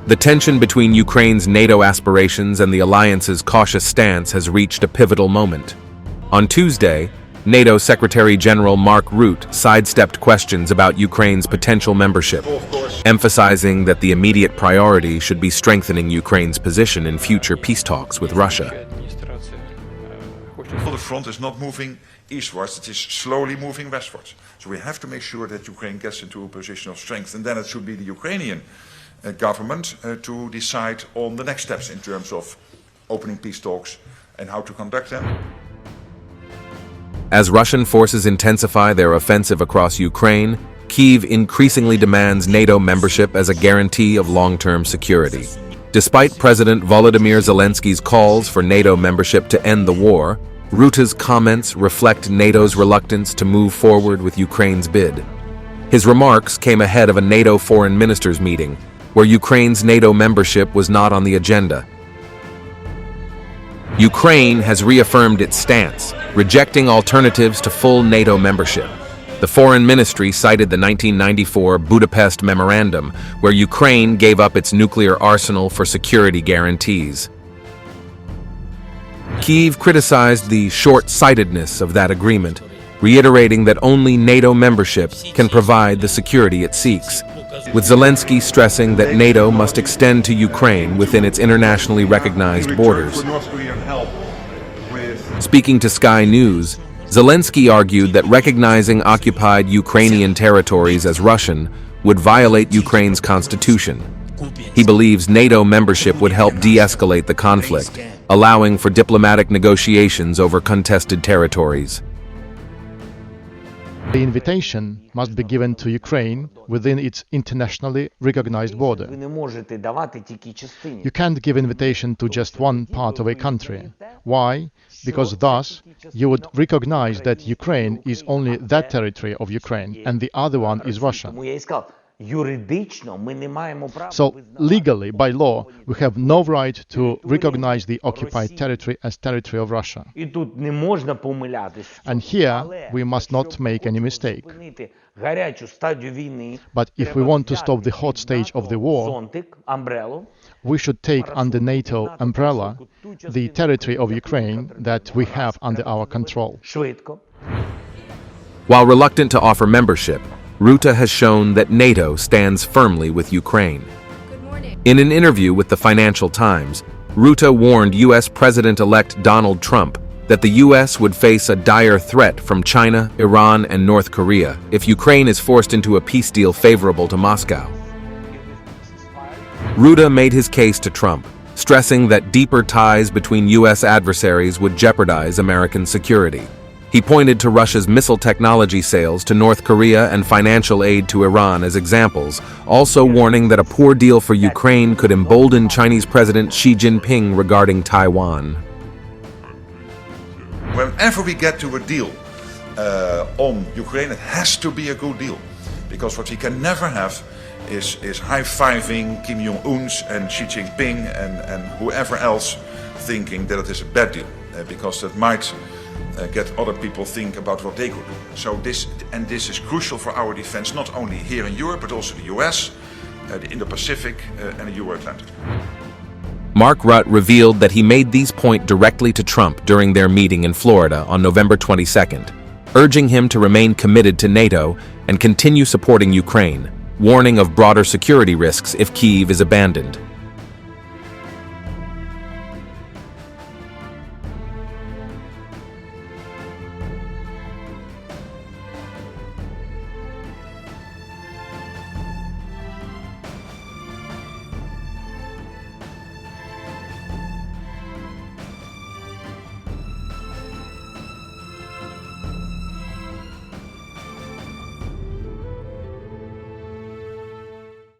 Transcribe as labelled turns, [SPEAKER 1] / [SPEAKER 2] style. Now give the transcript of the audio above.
[SPEAKER 1] The tension between Ukraine's NATO aspirations and the alliance's cautious stance has reached a pivotal moment. On Tuesday, NATO Secretary-General Mark Rutte sidestepped questions about Ukraine's potential membership, emphasizing that the immediate priority should be strengthening Ukraine's position in future peace talks with Russia.
[SPEAKER 2] The front is not moving eastwards, it is slowly moving westwards. So we have to make sure that Ukraine gets into a position of strength, and then it should be the Ukrainian government to decide on the next steps in terms of opening peace talks and how to conduct them.
[SPEAKER 1] As Russian forces intensify their offensive across Ukraine, Kyiv increasingly demands NATO membership as a guarantee of long-term security. Despite President Volodymyr Zelensky's calls for NATO membership to end the war, Rutte's comments reflect NATO's reluctance to move forward with Ukraine's bid. His remarks came ahead of a NATO foreign ministers meeting, where Ukraine's NATO membership was not on the agenda. Ukraine has reaffirmed its stance, rejecting alternatives to full NATO membership. The Foreign Ministry cited the 1994 Budapest Memorandum, where Ukraine gave up its nuclear arsenal for security guarantees. Kyiv criticized the short-sightedness of that agreement, reiterating that only NATO membership can provide the security it seeks, with Zelensky stressing that NATO must extend to Ukraine within its internationally recognized borders. Speaking to Sky News, Zelensky argued that recognizing occupied Ukrainian territories as Russian would violate Ukraine's constitution. He believes NATO membership would help de-escalate the conflict, allowing for diplomatic negotiations over contested territories.
[SPEAKER 3] The invitation must be given to Ukraine within its internationally recognized border. You can't give invitation to just one part of a country. Why? Because thus you would recognize that Ukraine is only that territory of Ukraine and the other one is Russia. So legally, by law, we have no right to recognize the occupied territory as territory of Russia. And here we must not make any mistake. But if we want to stop the hot stage of the war, we should take under NATO umbrella the territory of Ukraine that we have under our control.
[SPEAKER 1] While reluctant to offer membership, Rutte has shown that NATO stands firmly with Ukraine. In an interview with the Financial Times, Rutte warned U.S. President-elect Donald Trump that the U.S. would face a dire threat from China, Iran, and North Korea if Ukraine is forced into a peace deal favorable to Moscow. Rutte made his case to Trump, stressing that deeper ties between U.S. adversaries would jeopardize American security. He pointed to Russia's missile technology sales to North Korea and financial aid to Iran as examples, also warning that a poor deal for Ukraine could embolden Chinese President Xi Jinping regarding Taiwan.
[SPEAKER 2] Whenever we get to a deal on Ukraine, it has to be a good deal. Because what we can never have is high-fiving Kim Jong-uns and Xi Jinping and whoever else thinking that it is a bad deal. Because that might get other people think about what they could do. So this is crucial for our defense, not only here in Europe, but also the US, the Indo-Pacific, and the Euro-Atlantic.
[SPEAKER 1] Mark Rutte revealed that he made these points directly to Trump during their meeting in Florida on November 22nd, urging him to remain committed to NATO and continue supporting Ukraine, warning of broader security risks if Kyiv is abandoned.